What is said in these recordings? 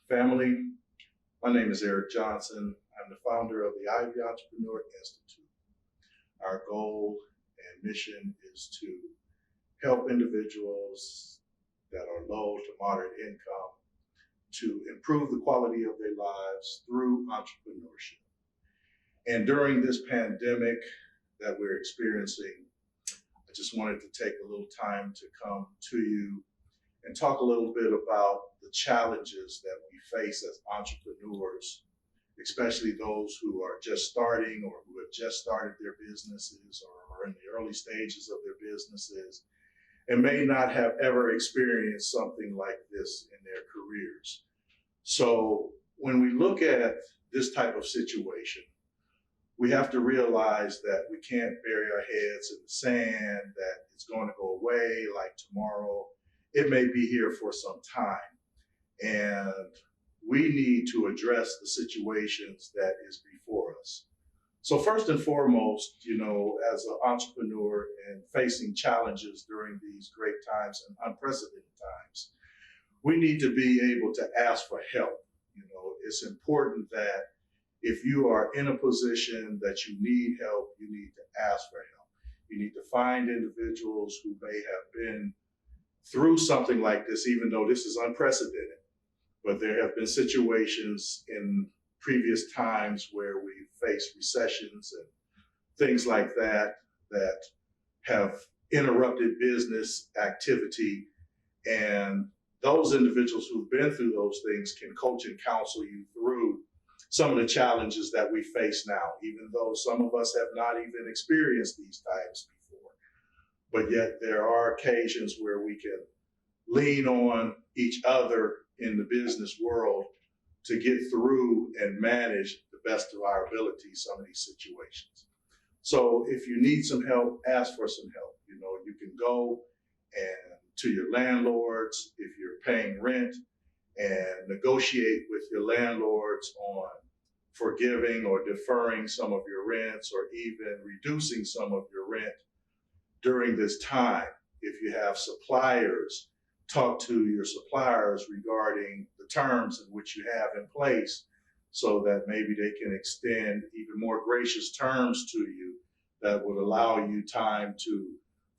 Family, my name is Eric Johnson. I'm the founder of the Ivy Entrepreneur Institute. Our goal and mission is to help individuals that are low to moderate income to improve the quality of their lives through entrepreneurship. And during this pandemic that we're experiencing, I just wanted to take a little time to come to you and talk a little bit about the challenges that we face as entrepreneurs, especially those who are just starting or who have just started their businesses or are in the early stages of their businesses and may not have ever experienced something like this in their careers. So when we look at this type of situation, we have to realize that we can't bury our heads in the sand, that it's going to go away like tomorrow. It may be here for some time. And we need to address the situations that is before us. So first and foremost, as an entrepreneur and facing challenges during these great times and unprecedented times, we need to be able to ask for help. It's important that if you are in a position that you need help, you need to ask for help. You need to find individuals who may have been through something like this, even though this is unprecedented. But there have been situations in previous times where we faced recessions and things like that that have interrupted business activity. And those individuals who've been through those things can coach and counsel you through some of the challenges that we face now, even though some of us have not even experienced these times before. But yet there are occasions where we can lean on each other in the business world to get through and manage the best of our ability some of these situations. So if you need some help, ask for some help. You can go and to your landlords if you're paying rent and negotiate with your landlords on forgiving or deferring some of your rents or even reducing some of your rent during this time. If you have suppliers, talk to your suppliers regarding the terms in which you have in place so that maybe they can extend even more gracious terms to you that would allow you time to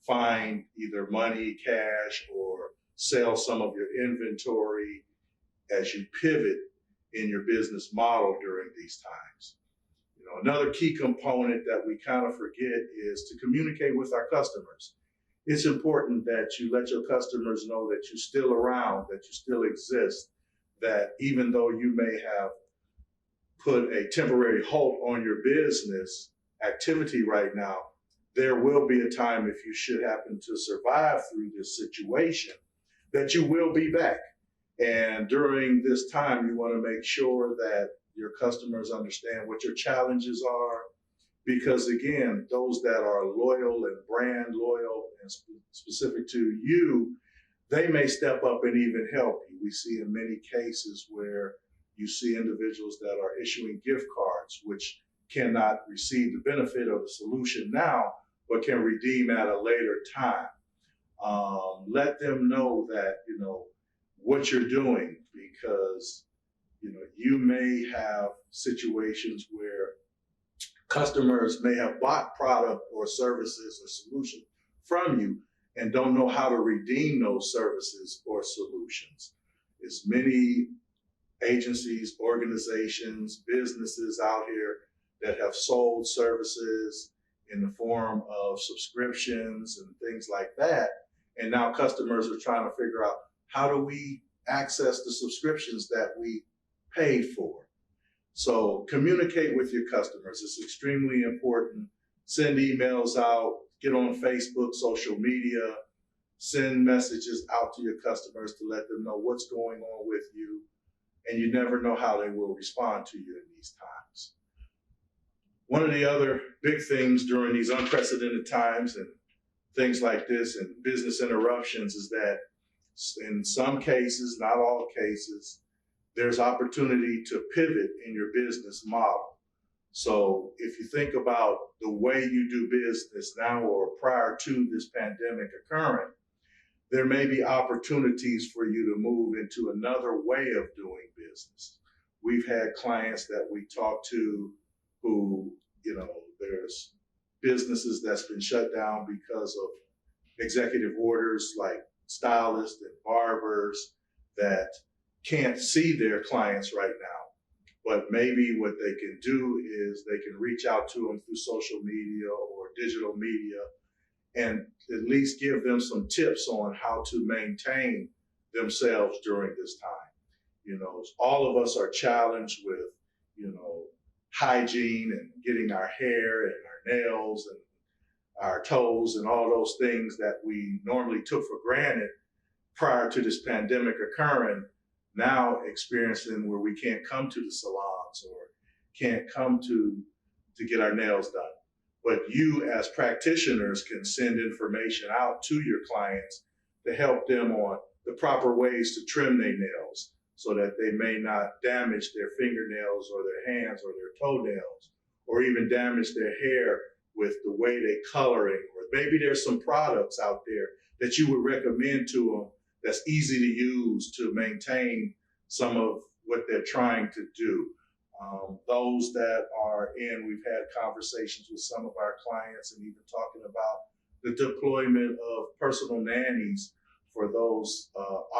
find either money, cash, or sell some of your inventory as you pivot in your business model during these times. Another key component that we kind of forget is to communicate with our customers. It's important that you let your customers know that you're still around, that you still exist, that even though you may have put a temporary halt on your business activity right now, there will be a time, if you should happen to survive through this situation, that you will be back. And during this time, you want to make sure that your customers understand what your challenges are, because again, those that are loyal and brand loyal and specific to you, they may step up and even help you. We see in many cases where you see individuals that are issuing gift cards, which cannot receive the benefit of the solution now, but can redeem at a later time. Let them know that, what you're doing, because, you may have situations where customers may have bought product or services or solution from you and don't know how to redeem those services or solutions. There's many agencies, organizations, businesses out here that have sold services in the form of subscriptions and things like that. And now customers are trying to figure out, how do we access the subscriptions that we paid for? So communicate with your customers. It's extremely important. Send emails out, get on Facebook, social media, send messages out to your customers to let them know what's going on with you. And you never know how they will respond to you in these times. One of the other big things during these unprecedented times and things like this and business interruptions is that in some cases, not all cases, there's opportunity to pivot in your business model. So if you think about the way you do business now or prior to this pandemic occurring, there may be opportunities for you to move into another way of doing business. We've had clients that we talk to who, there's businesses that's been shut down because of executive orders, like stylists and barbers that can't see their clients right now. But maybe what they can do is they can reach out to them through social media or digital media and at least give them some tips on how to maintain themselves during this time. All of us are challenged with, hygiene and getting our hair and our nails and our toes and all those things that we normally took for granted prior to this pandemic occurring, now experiencing where we can't come to the salons or can't come to get our nails done. But you as practitioners can send information out to your clients to help them on the proper ways to trim their nails so that they may not damage their fingernails or their hands or their toenails, or even damage their hair with the way they coloring. Or maybe there's some products out there that you would recommend to them that's easy to use to maintain some of what they're trying to do. Those that are we've had conversations with some of our clients and even talking about the deployment of personal nannies for those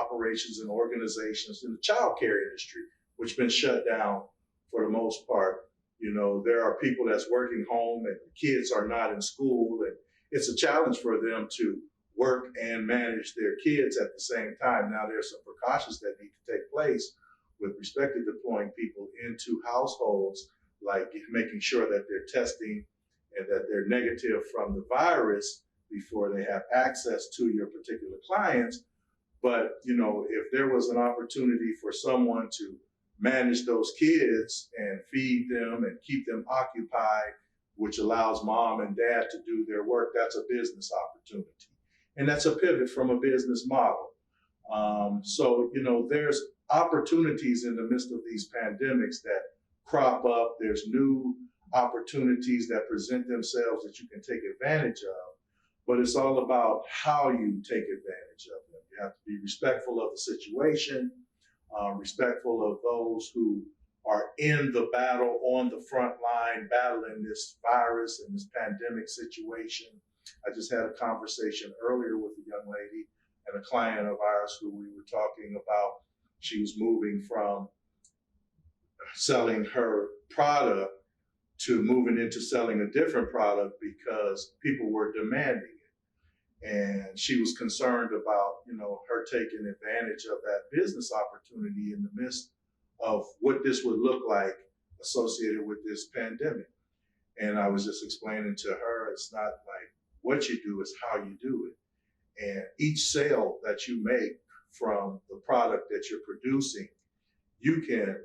operations and organizations in the child care industry, which has been shut down for the most part. There are people that's working home and kids are not in school, and it's a challenge for them to work and manage their kids at the same time. Now, there's some precautions that need to take place with respect to deploying people into households, like making sure that they're testing and that they're negative from the virus before they have access to your particular clients. But, if there was an opportunity for someone to manage those kids and feed them and keep them occupied, which allows mom and dad to do their work, that's a business opportunity. And that's a pivot from a business model. So, there's opportunities in the midst of these pandemics that crop up. There's new opportunities that present themselves that you can take advantage of, but it's all about how you take advantage of them. You have to be respectful of the situation, respectful of those who are in the battle on the front line, battling this virus and this pandemic situation. I just had a conversation earlier with a young lady and a client of ours who we were talking about. She was moving from selling her product to moving into selling a different product because people were demanding it. And she was concerned about, her taking advantage of that business opportunity in the midst of what this would look like associated with this pandemic. And I was just explaining to her, it's not like what you do, it's how you do it. And each sale that you make from the product that you're producing, you can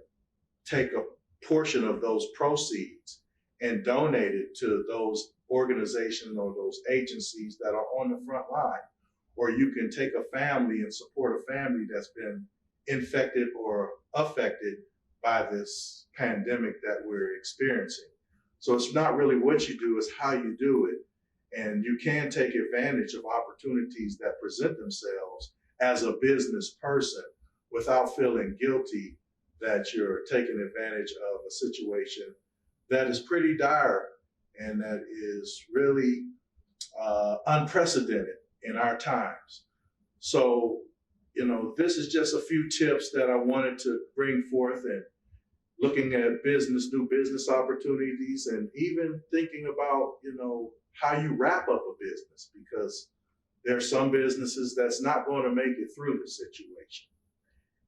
take a portion of those proceeds and donate it to those organizations or those agencies that are on the front line. Or you can take a family and support a family that's been infected or affected by this pandemic that we're experiencing. So it's not really what you do, it's how you do it. And you can take advantage of opportunities that present themselves as a business person without feeling guilty that you're taking advantage of a situation that is pretty dire and that is really unprecedented in our times. So, this is just a few tips that I wanted to bring forth, and looking at new business opportunities, and even thinking about, how you wrap up a business, because there are some businesses that's not going to make it through the situation.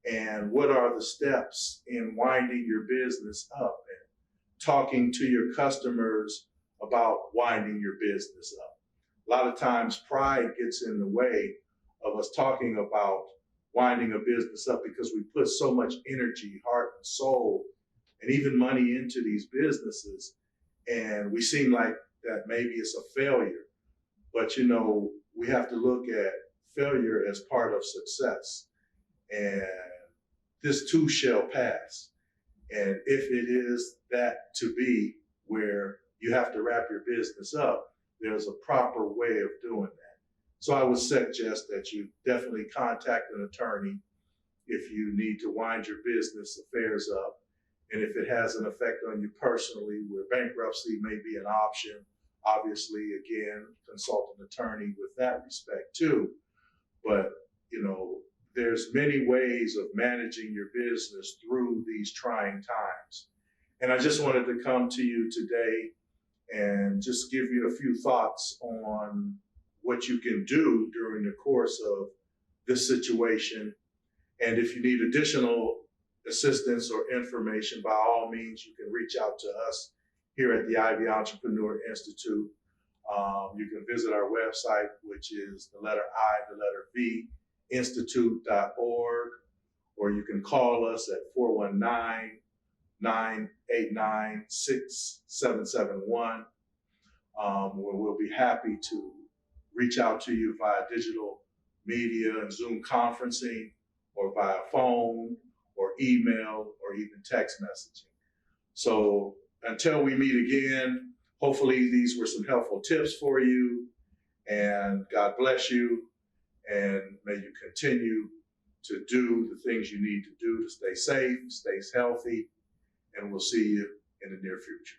And what are the steps in winding your business up and talking to your customers about winding your business up? A lot of times pride gets in the way of us talking about winding a business up because we put so much energy, heart, and soul, and even money into these businesses. And we seem like that maybe it's a failure. But, we have to look at failure as part of success. And this too shall pass. And if it is that to be where you have to wrap your business up, there's a proper way of doing that. So I would suggest that you definitely contact an attorney if you need to wind your business affairs up. And if it has an effect on you personally, where bankruptcy may be an option, obviously, again, consult an attorney with that respect too. But, there's many ways of managing your business through these trying times. And I just wanted to come to you today and just give you a few thoughts on what you can do during the course of this situation. And if you need additional assistance or information, by all means, you can reach out to us here at the Ivy Entrepreneur Institute. You can visit our website, which is the letter I, the letter V, institute.org, or you can call us at 419-989-6771, where we'll be happy to reach out to you via digital media and Zoom conferencing, or via phone or email or even text messaging. So until we meet again, hopefully these were some helpful tips for you, and God bless you, and may you continue to do the things you need to do to stay safe, stay healthy, and we'll see you in the near future.